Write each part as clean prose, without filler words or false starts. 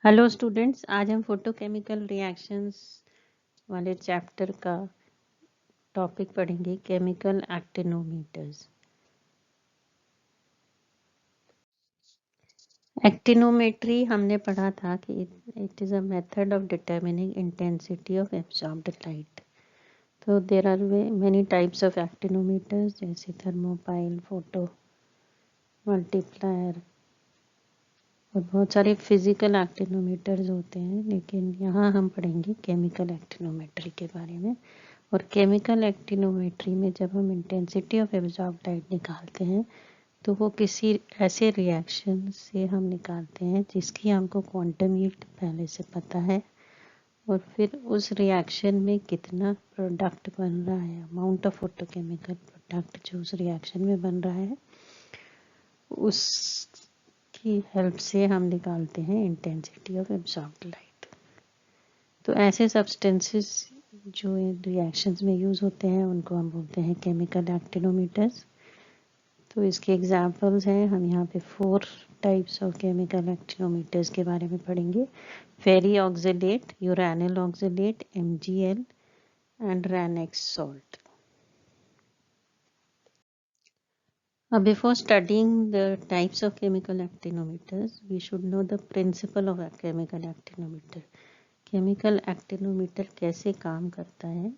Hello students, आज हम photochemical reactions वाले चैप्टर का टॉपिक पढ़ेंगे, केमिकल एक्टिनोमीटर्स। एक्टिनोमेट्री हमने पढ़ा था कि it is a method of determining intensity of absorbed light. तो there are many types of actinometers, जैसे थर्मोपाइल, फोटो मल्टीप्लायर और बहुत सारे फिजिकल एक्टिनोमीटर्स होते हैं, लेकिन यहाँ हम पढ़ेंगे केमिकल एक्टिनोमेट्री के बारे में। और केमिकल एक्टिनोमेट्री में जब हम इंटेंसिटी ऑफ एब्जॉर्ब लाइट निकालते हैं तो वो किसी ऐसे रिएक्शन से हम निकालते हैं जिसकी हमको क्वांटम यील्ड पहले से पता है, और फिर उस रिएक्शन में कितना प्रोडक्ट बन रहा है, अमाउंट ऑफ फोटोकेमिकल प्रोडक्ट जो उस रिएक्शन में बन रहा है, उसकी हेल्प से हम निकालते हैं इंटेंसिटी ऑफ एब्जॉर्ब्ड लाइट। तो ऐसे सब्सटेंसेस जो रिएक्शंस में यूज़ होते हैं उनको हम बोलते हैं केमिकल एक्टिनोमीटर्स। तो इसके एग्जांपल्स हैं, हम यहाँ पे 4 टाइप्स ऑफ केमिकल एक्टिनोमीटर्स के बारे में पढ़ेंगे। Ferrioxalate, uranyl oxalate, MgL and Reinecke's salt. Before studying the types of chemical actinometers, we should know the principle of a chemical actinometer. Chemical actinometer कैसे काम करता है?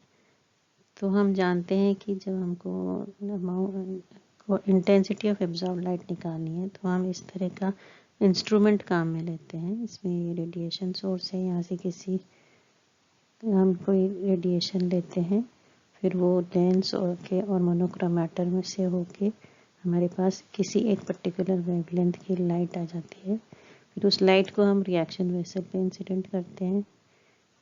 तो हम जानते हैं कि जब हमको इंटेंसिटी ऑफ एब्जॉर्ब लाइट निकालनी है तो हम इस तरह का इंस्ट्रूमेंट काम में लेते हैं। इसमें रेडिएशन सोर्स है, यहाँ से हम कोई रेडिएशन लेते हैं, फिर वो लेंस और मोनोक्रोमेटर में से होके हमारे पास किसी एक पर्टिकुलर वेवलेंथ की लाइट आ जाती है। फिर उस लाइट को हम रिएक्शन वेसल पे इंसिडेंट करते हैं,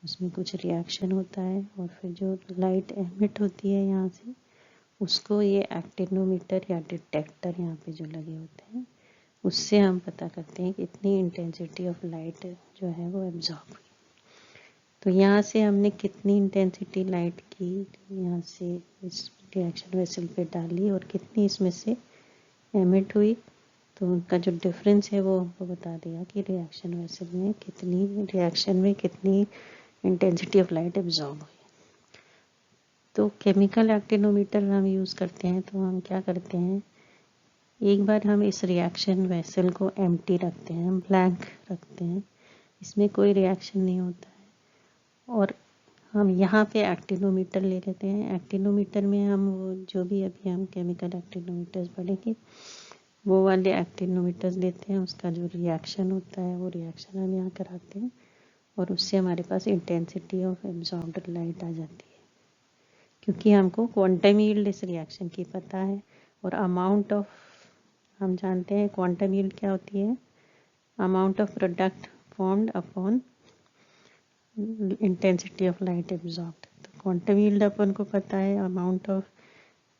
उसमें कुछ रिएक्शन होता है, और फिर जो लाइट एमिट होती है यहाँ से, उसको ये एक्टिनोमीटर या डिटेक्टर यहाँ पे जो लगे होते हैं, उससे हम पता करते हैं कि इतनी इंटेंसिटी ऑफ लाइट जो है वो एब्जॉर्ब हुई। तो यहाँ से हमने कितनी इंटेंसिटी लाइट की यहाँ से इस रिएक्शन वेसल पे डाली और कितनी इसमें से एमिट हुई, तो उनका जो डिफरेंस है वो हमको बता दिया कि रिएक्शन में कितनी इंटेंसिटी ऑफ लाइट एब्जॉर्ब हुई। तो केमिकल एक्टिनोमीटर हम यूज़ करते हैं तो हम क्या करते हैं, एक बार हम इस रिएक्शन वेसल को एम्प्टी रखते हैं, ब्लैंक रखते हैं, इसमें कोई रिएक्शन नहीं होता है, और हम यहाँ पे एक्टिनोमीटर ले लेते हैं। एक्टिनोमीटर में हम वो जो भी अभी हम केमिकल एक्टिनोमीटर्स पढ़ेंगे वो वाले एक्टिनोमीटर्स लेते हैं, उसका जो रिएक्शन होता है वो रिएक्शन हम यहाँ कराते हैं, और उससे हमारे पास इंटेंसिटी ऑफ एब्जॉर्ब्ड लाइट आ जाती है, क्योंकि हमको क्वांटम यील्ड इस रिएक्शन की पता है। और अमाउंट ऑफ, हम जानते हैं क्वांटम यील्ड क्या होती है, amount of product formed upon intensity of light absorbed. तो क्वांटम यील्ड अपन को पता है, अमाउंट ऑफ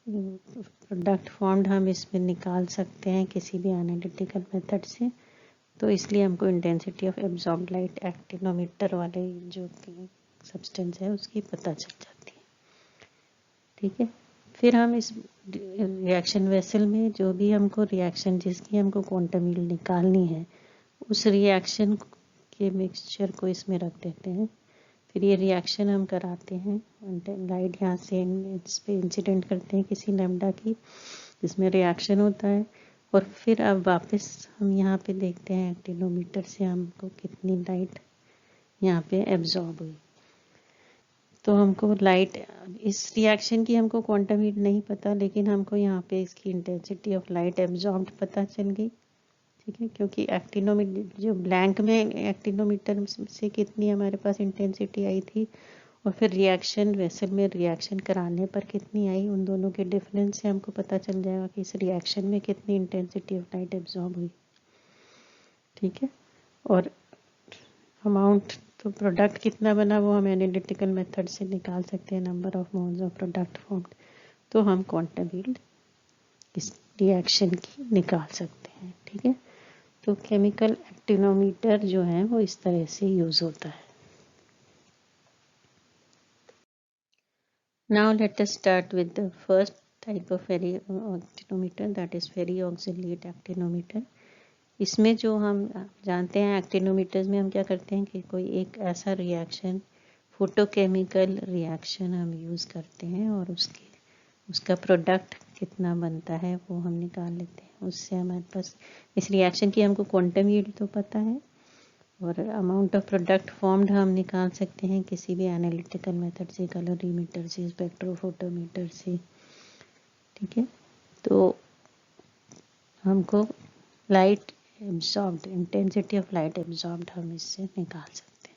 प्रोडक्ट फॉर्म्ड हम इसमें निकाल सकते हैं किसी भी एनालिटिकल मेथड से, तो इसलिए हमको intensity of absorbed light actinometer वाले जो सब्सटेंस है उसकी पता चल जाती है। ठीक है, फिर हम इस रिएक्शन वेसल में जो भी हमको रिएक्शन जिसकी हमको क्वांटम यील्ड निकालनी है, उस रिएक्शन के मिक्सचर को इसमें रख देते हैं। फिर ये रिएक्शन हम कराते हैं, लाइट यहाँ से इस पे इंसिडेंट करते हैं किसी लैम्डा की, जिसमें रिएक्शन होता है, और फिर अब वापस हम यहाँ पे देखते हैं एक्टिनोमीटर से हमको कितनी लाइट यहाँ पे एब्जॉर्ब हुई। तो हमको लाइट, इस रिएक्शन की हमको क्वांटम यील्ड नहीं पता, लेकिन हमको यहाँ पे इसकी इंटेंसिटी ऑफ लाइट एब्जॉर्ब्ड पता चल गई। ठीक है, क्योंकि एक्टिनोमीटर जो ब्लैंक में एक्टिनोमीटर से कितनी हमारे पास इंटेंसिटी आई थी, और फिर रिएक्शन वेसल में रिएक्शन कराने पर कितनी आई, उन दोनों के डिफरेंस से हमको पता चल जाएगा कि इस रिएक्शन में कितनी इंटेंसिटी ऑफ लाइट एब्जॉर्ब हुई। ठीक है, और अमाउंट, तो प्रोडक्ट कितना बना वो हम एनालिटिकल मेथड से निकाल सकते हैं, number of moles of product formed, तो हम क्वांटम यील्ड इस रिएक्शन की निकाल सकते हैं। ठीक है, तो केमिकल एक्टिनोमीटर जो है वो इस तरह से यूज होता है। Now let us start with the first type of ferrioctinometer, that is ferrioxylate actinometer. इसमें जो हम जानते हैं एक्टिनोमीटर्स में हम क्या करते हैं कि कोई एक ऐसा रिएक्शन, फोटोकेमिकल रिएक्शन हम यूज़ करते हैं और उसका प्रोडक्ट कितना बनता है वो हम निकाल लेते हैं। उससे हमारे पास इस रिएक्शन की हमको क्वांटम यील्ड तो पता है और अमाउंट ऑफ प्रोडक्ट फॉर्म्ड हम निकाल सकते हैं किसी भी एनालिटिकल मेथड से, कैलोरीमीटर से, स्पेक्ट्रोफोटोमीटर से। ठीक है, तो हमको light absorbed, intensity of light absorbed हम इससे निकाल सकते हैं।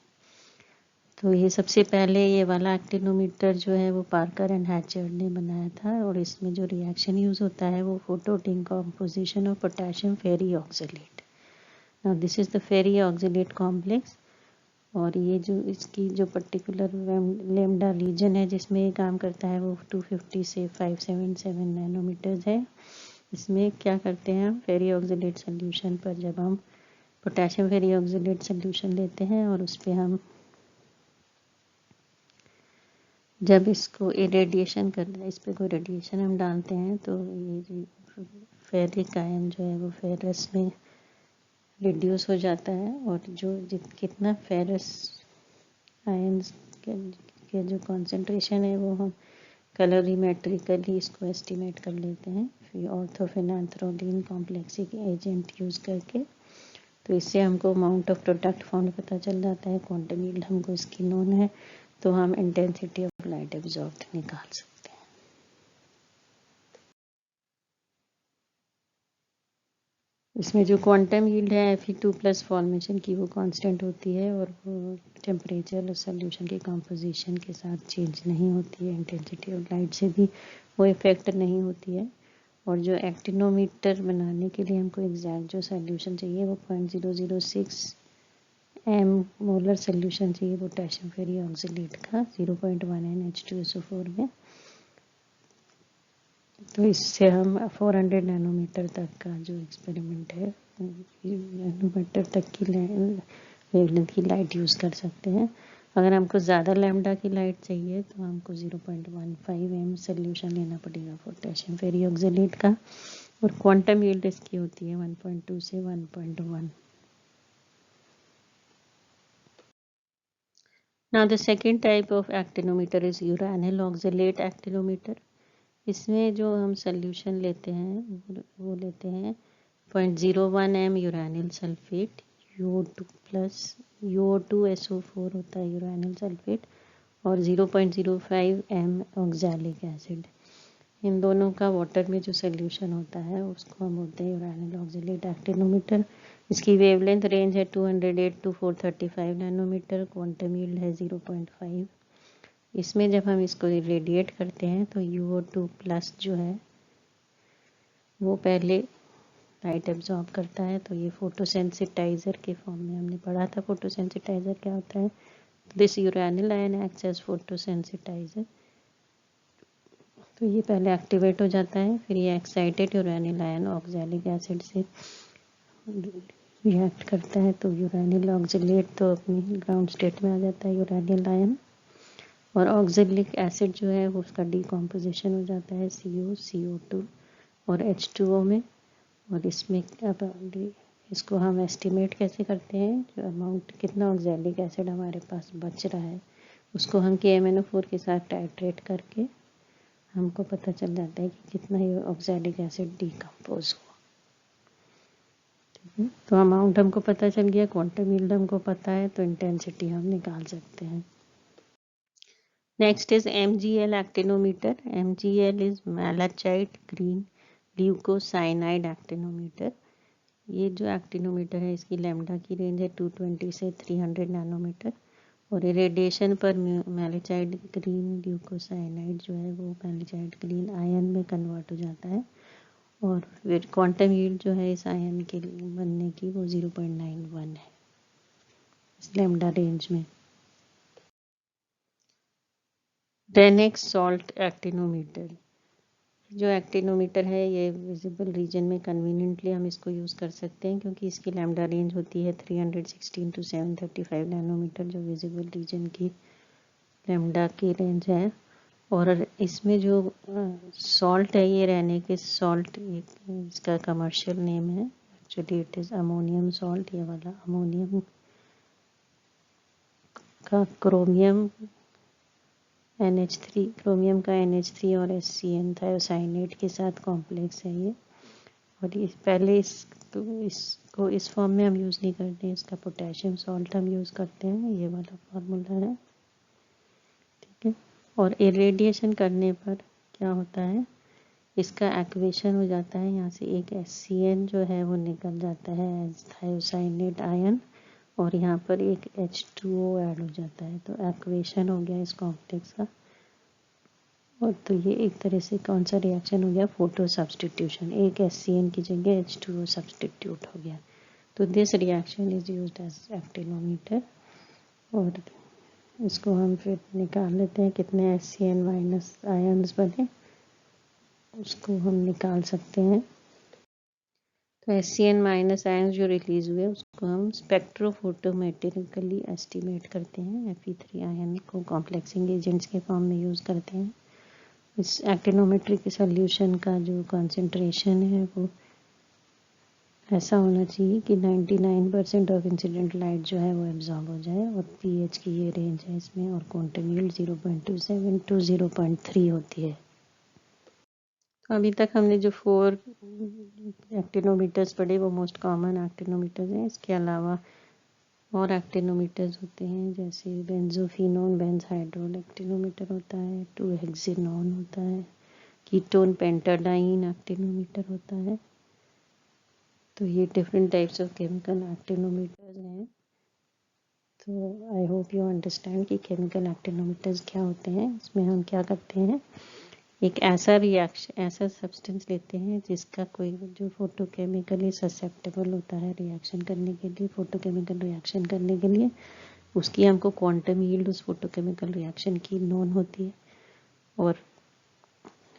तो ये सबसे पहले ये वाला एक्टिनोमीटर जो है वो पार्कर एंड हैचर्ड ने बनाया था और इसमें जो रिएक्शन यूज़ होता है वो photo decomposition of potassium ferri oxalate. Now this is the ferri oxalate complex और ये जो इसकी जो पर्टिकुलर लैम्डा रीजन है जिसमें ये काम करता है वो 250 से 577 नैनोमीटर्स है। इसमें क्या करते हैं हम फेरी ऑक्सलेट सोल्यूशन पर जब हम पोटेशियम फेरी ऑक्सलेट सोल्यूशन लेते हैं और उस पर हम जब इसको इरेडिएशन करते हैं, इस पर कोई रेडिएशन हम डालते हैं तो ये जो फेरिक आयन जो है वो फेरस में रिड्यूस हो जाता है और जो कितना फेरस आयंस के जो कॉन्सेंट्रेशन है वो हम कैलोरीमेट्रिकली इसको एस्टिमेट कर लेते हैं फिर ऑर्थोफेनाथ्रोलिन कॉम्प्लेक्सिक एजेंट यूज़ करके। तो इससे हमको अमाउंट ऑफ प्रोडक्ट फाउंड पता चल जाता है, क्वांटम यील्ड हमको इसकी नोन है, तो हम इंटेंसिटी ऑफ लाइट एब्जॉर्ब्ड निकाल सकते हैं। इसमें जो क्वांटम यील्ड है Fe2+ फॉर्मेशन की वो कांस्टेंट होती है और वो टेम्परेचर और सोल्यूशन के कंपोजिशन के साथ चेंज नहीं होती है, इंटेंसिटी ऑफ लाइट से भी वो इफेक्ट नहीं होती है। और जो एक्टिनोमीटर बनाने के लिए हमको एग्जैक्ट जो सोल्यूशन चाहिए वो 0.006 m मोलर सोल्यूशन चाहिए पोटेशियम फेरी ऑक्सलेट का 0.1 NH2SO4 में। तो इससे हम 400 नैनोमीटर तक का जो एक्सपेरिमेंट है नैनोमीटर तक की वेवलेंथ की लाइट यूज़ कर सकते हैं। अगर हमको ज़्यादा लैम्डा की लाइट चाहिए तो हमको 0.15 m सोल्यूशन लेना पड़ेगा पोटेशियम फेरी ऑक्सलेट का और क्वांटम यील्ड इसकी होती है 1.2 से 1.1। Now the second type of actinometer is uranyl oxalate actinometer। इसमें जो हम सोल्यूशन लेते हैं वो लेते हैं 0.01 m यूरानिल सल्फेट UO2SO4 होता है यूरानिल सल्फेट और 0.05 m ऑक्सैलिक एसिड। इन दोनों का वाटर में जो सोल्यूशन होता है उसको हम बोलते हैं यूरानिल ऑक्सलेट एक्टिनोमीटर। इसकी वेवलेंथ रेंज है 208 to 435 नैनोमीटर, क्वांटम यील्ड है 0.5। इसमें जब हम इसको रेडिएट करते हैं तो UO2+ जो है वो पहले लाइट एब्जॉर्ब करता है, तो ये फोटोसेंसिटाइजर के फॉर्म में हमने पढ़ा था। फोटोसेंसिटाइजर क्या होता है? This uranyl ion acts as photosensitizer. तो ये पहले एक्टिवेट हो जाता है, फिर ये excited uranyl ion oxalic acid से रिएक्ट करता है, तो यूरेनिल ऑक्सलेट तो अपनी ग्राउंड स्टेट में आ जाता है यूरेनिल आयन और ऑक्सैलिक एसिड जो है वो उसका डिकम्पोजिशन हो जाता है CO, CO2 और H2O में। और इसमें अब इसको हम एस्टिमेट कैसे करते हैं, जो अमाउंट कितना ऑक्सैलिक एसिड हमारे पास बच रहा है उसको हम KMnO4 के साथ टाइट्रेट करके हमको पता चल जाता है कि कितना ये ऑक्सैलिक एसिड डिकम्पोज हुआ। ठीक है, तो अमाउंट हमको पता चल गया, क्वांटम यील्ड हमको पता है, तो इंटेंसिटी हम निकाल सकते हैं। Next is MgL actinometer. MgL is malachite green leucocyanide actinometer. ये जो एक्टिनोमीटर है इसकी लैम्डा की रेंज है 220 से 300 नैनोमीटर और रेडिएशन पर मैलाचाइट ग्रीन ल्यूकोसाइनाइड जो है वो मैलाचाइट ग्रीन आयन में कन्वर्ट हो जाता है और फिर क्वांटम यील्ड जो है इस आयन के बनने की वो 0.91 है इस लैम्डा रेंज में। रेनेक्स सॉल्ट एक्टिनोमीटर। जो एक्टिनोमीटर है ये विजिबल रीजन में कन्वीनियंटली हम इसको यूज़ कर सकते हैं क्योंकि इसकी लैम्डा रेंज होती है 316 to 735 नैनोमीटर, जो विजिबल रीजन की लैम्डा की रेंज है। और इसमें जो सॉल्ट है ये रेनेक्स सॉल्ट इसका कमर्शियल नेम है। Actually it is ammonium salt, ये वाला अमोनियम का क्रोमियम NH3, क्रोमियम का NH3 और HCN थायोसाइनेट के साथ कॉम्प्लेक्स है ये। और ये पहले इसको इस फॉर्म में हम यूज़ नहीं करते हैं, इसका पोटेशियम सॉल्ट हम यूज़ करते हैं, ये वाला फार्मूला है, ठीक है। और इरेडिएशन करने पर क्या होता है, इसका एक्वेशन हो जाता है, यहाँ से एक HCN जो है वो निकल जाता है एज थायोसाइनेट आयन, और यहाँ पर एक H2O ऐड हो जाता है, तो एक्वेशन हो गया इस कॉम्प्लेक्स का। और तो ये एक तरह से कौन सा रिएक्शन हो गया, फोटो सब्सटीट्यूशन, एक HCN की जगह H2O सब्सटीट्यूट हो गया। तो this reaction is used as actinometer. और इसको हम फिर निकाल लेते हैं, कितने HCN माइनस आयन्स बने उसको हम निकाल सकते हैं। तो HCN माइनस आयन जो रिलीज हुए उसको हम स्पेक्ट्रोफोटोमेट्रिकली एस्टिमेट करते हैं, Fe3 आयन को कॉम्प्लेक्सिंग एजेंट्स के फॉर्म में यूज़ करते हैं। इस एक्टिनोमेट्री के सॉल्यूशन का जो कॉन्सेंट्रेशन है वो ऐसा होना चाहिए कि 99% ऑफ इंसिडेंट लाइट जो है वो एब्जॉर्ब हो जाए, और pH की ये रेंज है इसमें, और क्वांटम यील्ड 0.27 to 0.3 होती है। तो अभी तक हमने जो 4 एक्टिनोमीटर्स पढ़े वो मोस्ट कॉमन एक्टिनोमीटर्स हैं। इसके अलावा और एक्टिनोमीटर्स होते हैं, जैसे बेंजोफिनोन बेंजहाइड्रोल एक्टिनोमीटर होता है, 2-हेक्सेनॉन होता है, कीटोन पेंटाडाइन एक्टिनोमीटर होता है। तो ये डिफरेंट टाइप्स ऑफ केमिकल एक्टिनोमीटर्स हैं। तो आई होप यू अंडरस्टैंड कि केमिकल एक्टिनोमीटर्स क्या होते हैं। इसमें हम क्या करते हैं, एक ऐसा रिएक्शन, ऐसा सब्सटेंस लेते हैं जिसका कोई जो फोटोकेमिकली ससेप्टेबल होता है रिएक्शन करने के लिए, फोटोकेमिकल रिएक्शन करने के लिए, उसकी हमको क्वांटम यील्ड उस फोटोकेमिकल रिएक्शन की नोन होती है, और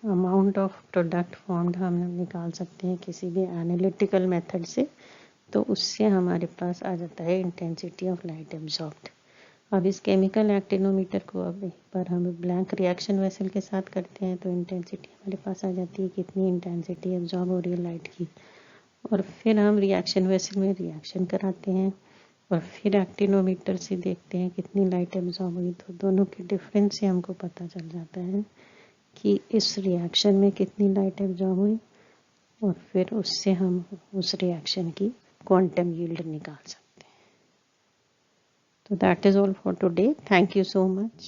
अमाउंट ऑफ प्रोडक्ट फॉर्म्ड हम निकाल सकते हैं किसी भी एनालिटिकल मेथड से। तो उससे हमारे पास आ जाता है इंटेंसिटी ऑफ लाइट एब्जॉर्ब्ड। अब इस केमिकल एक्टिनोमीटर को अब एक बार हम ब्लैंक रिएक्शन वेसल के साथ करते हैं, तो इंटेंसिटी हमारे पास आ जाती है, कितनी इंटेंसिटी एब्जॉर्ब हो रही है लाइट की। और फिर हम रिएक्शन वेसल में रिएक्शन कराते हैं, और फिर एक्टिनोमीटर से देखते हैं कितनी लाइट एब्जॉर्ब हुई। तो दोनों के डिफरेंस से हमको पता चल जाता है कि इस रिएक्शन में कितनी लाइट एब्जॉर्ब हुई, और फिर उससे हम उस रिएक्शन की क्वांटम यील्ड निकाल सकते हैं। So that is all for today. Thank you so much.